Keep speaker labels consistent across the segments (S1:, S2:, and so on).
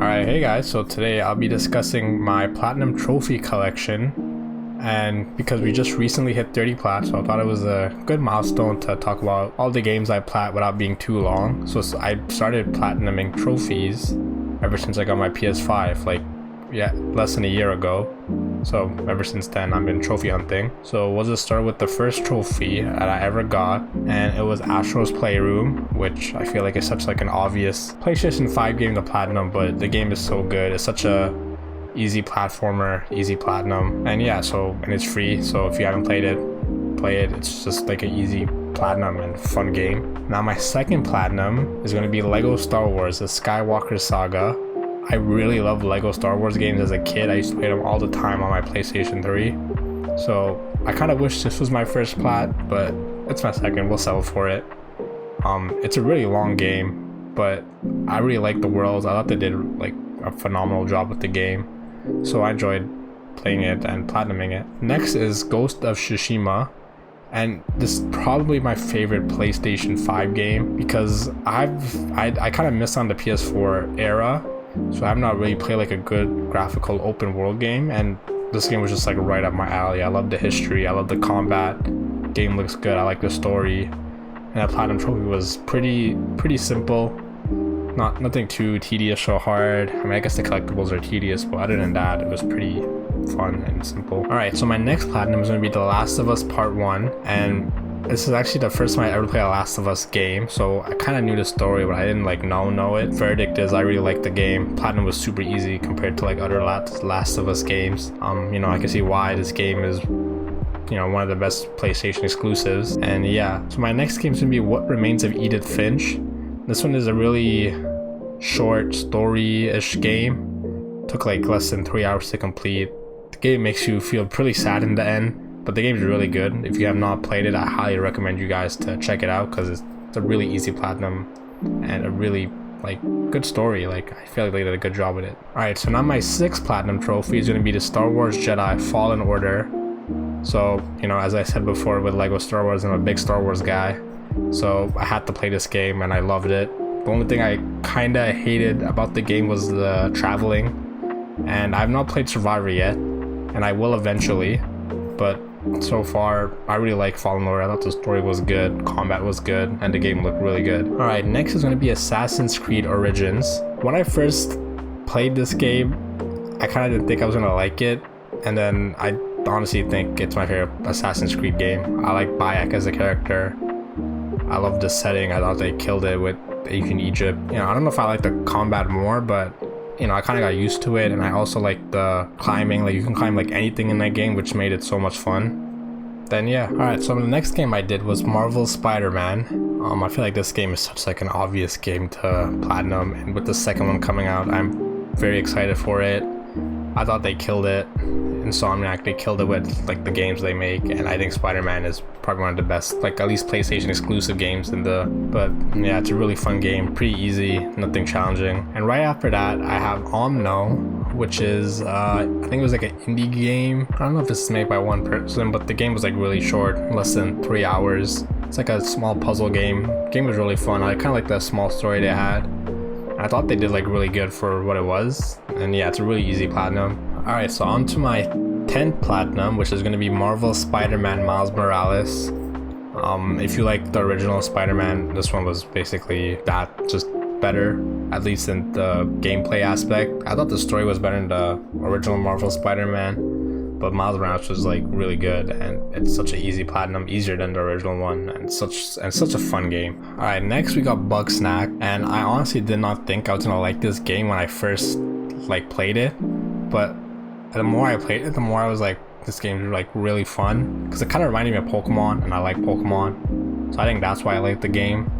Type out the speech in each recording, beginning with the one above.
S1: Alright, hey guys, so today I'll be discussing my platinum trophy collection, and because we just recently hit 30 plat, so I thought it was a good milestone to talk about all the games I plat without being too long. So I started platinuming trophies ever since I got my PS5, less than a year ago. So ever since then I've been trophy hunting. So we'll just start with the first trophy that I ever got, and it was Astro's Playroom, which I feel like is such like an obvious PlayStation 5 game to platinum, but the game is so good. It's such a easy platformer, easy platinum, and and it's free, so if you haven't played it, play it. It's just like an easy platinum and fun game. Now my second platinum is going to be Lego Star Wars: The Skywalker Saga. I really loved Lego Star Wars games as a kid. I used to play them all the time on my PlayStation 3. So I kind of wish this was my first plat, but it's my second. We'll settle for it. It's a really long game, but I really like the worlds. I thought they did like a phenomenal job with the game. So I enjoyed playing it and platinuming it. Next is Ghost of Tsushima. And this is probably my favorite PlayStation 5 game because I kind of missed on the PS4 era. So I've not really played like a good graphical open world game, and this game was just like right up my alley. I love the history, I love the combat, game looks good, I like the story, and that platinum trophy was pretty simple. Nothing too tedious or hard. I mean, I guess the collectibles are tedious, but other than that, it was pretty fun and simple. Alright, so my next platinum is going to be The Last of Us Part 1, and this is actually the first time I ever played a Last of Us game, so I kind of knew the story, but I didn't like know it. Verdict is I really liked the game. Platinum was super easy compared to like other Last of Us games. I can see why this game is one of the best PlayStation exclusives. And so my next game is gonna be What Remains of Edith Finch. This one is a really short story-ish game. Took like less than 3 hours to complete. The game makes you feel pretty sad in the end, but the game is really good. If you have not played it, I highly recommend you guys to check it out because it's a really easy platinum and a really good story. I feel like they did a good job with it. Alright, so now my sixth platinum trophy is going to be the Star Wars Jedi Fallen Order. So, as I said before with Lego Star Wars, I'm a big Star Wars guy. So I had to play this game and I loved it. The only thing I kind of hated about the game was the traveling. And I've not played Survivor yet, and I will eventually. But so far, I really like Fallen Order. I thought the story was good, combat was good, and the game looked really good. Alright, next is going to be Assassin's Creed Origins. When I first played this game, I kind of didn't think I was going to like it, and then I honestly think it's my favorite Assassin's Creed game. I like Bayek as a character. I love the setting. I thought they killed it with ancient Egypt. I don't know if I like the combat more, but I kind of got used to it, and I also like the climbing. You can climb anything in that game, which made it so much fun. Then alright, so the next game I did was Marvel's Spider-Man. I feel like this game is such an obvious game to platinum, and with the second one coming out, I'm very excited for it. I thought they killed it. Insomniac, they killed it with the games they make, and I think Spider-Man is probably one of the best, at least PlayStation exclusive games it's a really fun game, pretty easy, nothing challenging. And right after that I have Omno, which is I think it was an indie game. I don't know if this is made by one person, but the game was really short, less than 3 hours. It's a small puzzle game. The game was really fun. I kind of like the small story they had. I thought they did really good for what it was, and it's a really easy platinum. Alright, so on to my 10th platinum, which is going to be Marvel Spider-Man Miles Morales. If you like the original Spider-Man, this one was basically that, just better, at least in the gameplay aspect. I thought the story was better than the original Marvel Spider-Man, but Miles Morales was really good, and it's such an easy platinum, easier than the original one, and such a fun game. Alright, next we got Bugsnax, and I honestly did not think I was gonna like this game when I first played it, but the more I played it, the more I was this game is really fun, because it kind of reminded me of Pokemon, and I like Pokemon, so I think that's why I like the game.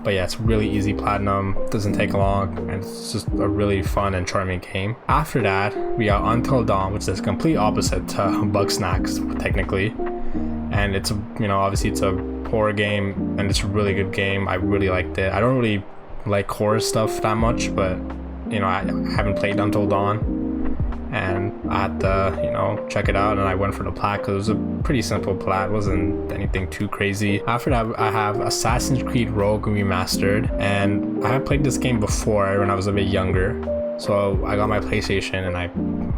S1: But it's really easy platinum, doesn't take long, and it's just a really fun and charming game. After that, we got Until Dawn, which is complete opposite to Bugsnax technically, and it's obviously it's a horror game, and it's a really good game. I really liked it. I don't really like horror stuff that much, but I haven't played Until Dawn, and I had to check it out, and I went for the plat because it was a pretty simple plat. It wasn't anything too crazy. After that, I have Assassin's Creed Rogue Remastered, and I had played this game before when I was a bit younger, So I got my PlayStation and I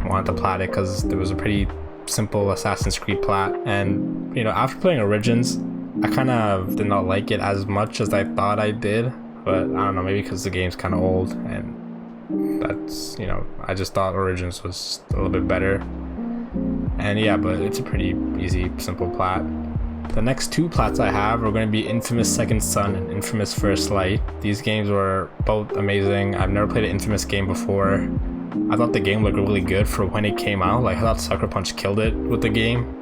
S1: wanted to plat it because there was a pretty simple Assassin's Creed plat. And you know, after playing Origins, I kind of did not like it as much as I thought I did. But I don't know, maybe because the game's kind of old, and that's, you know, I just thought Origins was a little bit better. And yeah, but it's a pretty easy, simple plat. The next two plats I have are going to be Infamous Second Son and Infamous First Light. These games were both amazing. I've never played an Infamous game before. I thought the game looked really good for when it came out. Like, I thought Sucker Punch killed it with the game.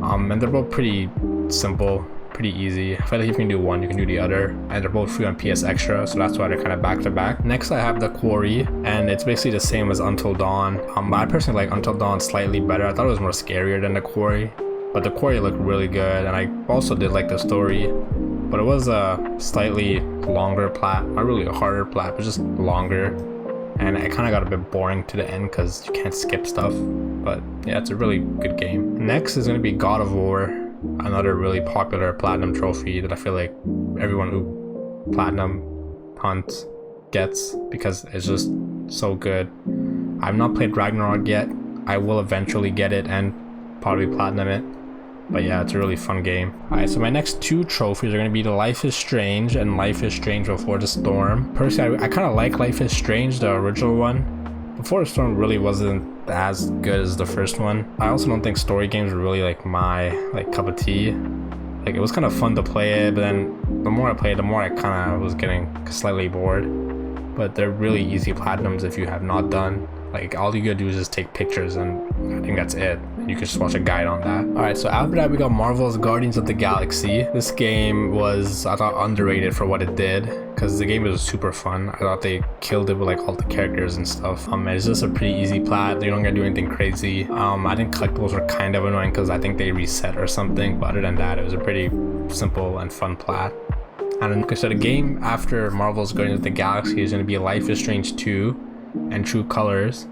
S1: And they're both pretty simple, pretty easy. I feel like if you can do one, you can do the other. And they're both free on PS Extra, so that's why they're kind of back to back. Next, I have The Quarry, and it's basically the same as Until Dawn. I personally like Until Dawn slightly better. I thought it was more scarier than The Quarry. But The Quarry looked really good, and I also did like the story. But it was a slightly longer plat, not really a harder plat, but just longer. And it kind of got a bit boring to the end because you can't skip stuff. But yeah, it's a really good game. Next is going to be God of War, another really popular platinum trophy that I feel like everyone who platinum hunts gets because it's just so good. I've not played Ragnarok yet. I will eventually get it and probably platinum it. But yeah, it's a really fun game. Alright, so my next two trophies are going to be the Life is Strange and Life is Strange Before the Storm. Personally, I kind of like Life is Strange, the original one. Before the Storm really wasn't as good as the first one. I also don't think story games were really like my cup of tea. Like, it was kind of fun to play it, but then the more I played, the more I kind of was getting slightly bored. But they're really easy platinums if you have not done. Like, all you gotta do is just take pictures, and I think that's it. You can just watch a guide on that. Alright, so after that we got Marvel's Guardians of the Galaxy. This game was, I thought, underrated for what it did, because the game was super fun. I thought they killed it with like all the characters and stuff. It's just a pretty easy plat. You don't gotta do anything crazy. I think collectibles were kind of annoying because I think they reset or something, but other than that, it was a pretty simple and fun plat. And okay, so the game after Marvel's Guardians of the Galaxy is going to be Life is Strange 2 and True Colors.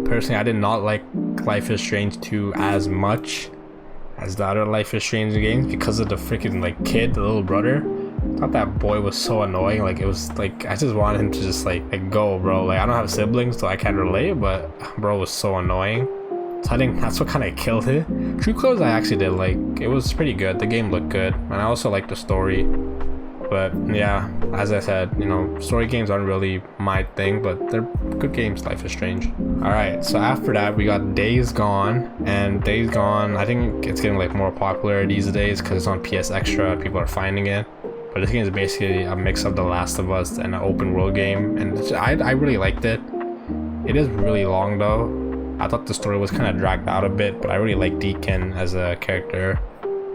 S1: Personally, I did not like Life is Strange 2 as much as the other Life is Strange games because of the freaking like kid, the little brother. I thought that boy was so annoying. Like, it was like, I just wanted him to just like go, bro. Like, I don't have siblings, so I can't relate, but bro was so annoying. So I think that's what kind of killed it. True Colors I actually did like. It was pretty good. The game looked good, and I also liked the story. But yeah, as I said, you know, story games aren't really my thing, but they're good games. Life is Strange. Alright, so after that we got Days Gone, and Days Gone, I think it's getting like more popular these days because it's on PS Extra, people are finding it. But this game is basically a mix of The Last of Us and an open world game, and I really liked it. It is really long though. I thought the story was kind of dragged out a bit, but I really like Deacon as a character,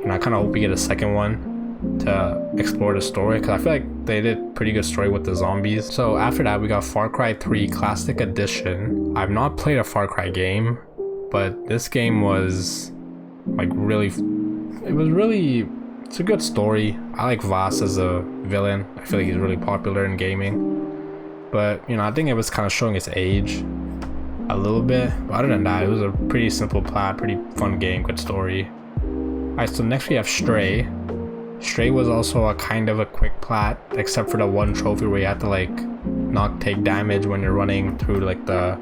S1: and I kind of hope we get a second one to explore the story, because I feel like they did pretty good story with the zombies. So after that we got Far Cry 3 Classic Edition. I've not played a Far Cry game, but this game was like really, it's a good story. I like Voss as a villain. I feel like he's really popular in gaming, but you know, I think it was kind of showing its age a little bit. But other than that, it was a pretty simple plat, pretty fun game, good story. Alright, so next we have Stray. Stray was also a kind of a quick plat, except for the one trophy where you have to like not take damage when you're running through like the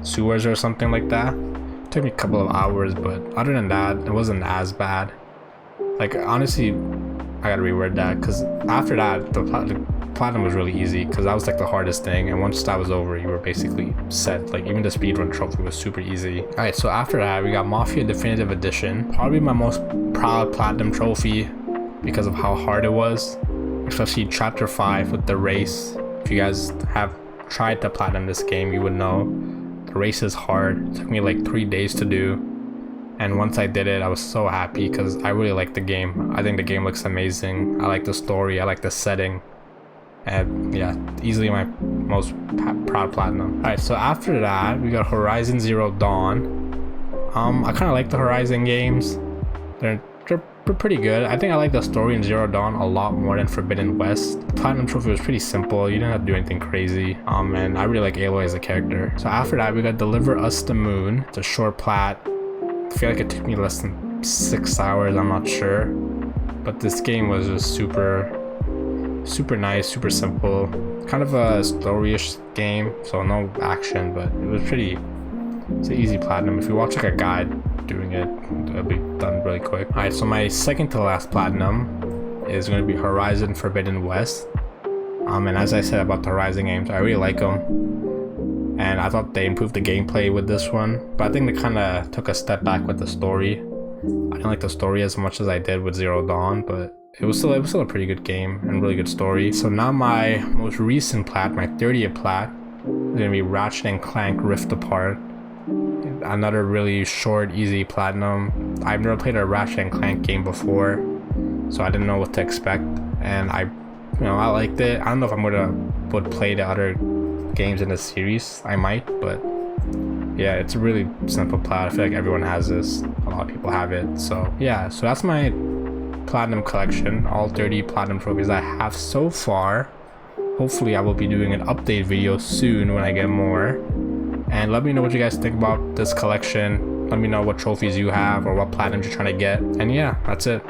S1: sewers or something like that. It took me a couple of hours, but other than that, it wasn't as bad. Like, honestly, I gotta reword that, because after that the platinum was really easy, because that was like the hardest thing, and once that was over you were basically set. Like, even the speedrun trophy was super easy. Alright, so after that we got Mafia Definitive Edition, probably my most proud platinum trophy because of how hard it was, especially chapter 5 with the race. If you guys have tried to platinum this game, you would know the race is hard. It took me like 3 days to do, and once I did it I was so happy because I really like the game. I think the game looks amazing. I like the story, I like the setting, and yeah, easily my most proud platinum. Alright, so after that we got Horizon Zero Dawn. I kind of like the Horizon games. They're pretty good. I think I like the story in Zero Dawn a lot more than Forbidden West. The platinum trophy was pretty simple. You didn't have to do anything crazy. And I really like Aloy as a character. So after that we got Deliver Us the Moon. It's a short plat. I feel like it took me less than 6 hours, I'm not sure, but this game was just super Super nice, super simple, kind of a story-ish game, so no action, but it was it's an easy platinum. If you watch like a guide doing it, it'll be done really quick. Alright, so my second to last platinum is going to be Horizon Forbidden West. And as I said about the Horizon games, I really like them, and I thought they improved the gameplay with this one, but I think they kind of took a step back with the story. I didn't like the story as much as I did with Zero Dawn, but it was still a pretty good game and really good story. So now my most recent plat, my 30th plat, is gonna be Ratchet and Clank Rift Apart. Another really short, easy platinum. I've never played a Ratchet and Clank game before, so I didn't know what to expect, and I liked it. I don't know if I'm would play the other games in the series. I might, but yeah, it's a really simple plat. I feel like everyone has this. A lot of people have it. So yeah, so that's my platinum collection, all 30 platinum trophies I have so far. Hopefully I will be doing an update video soon when I get more, and let me know what you guys think about this collection. Let me know what trophies you have or what platinums you're trying to get, and yeah, that's it.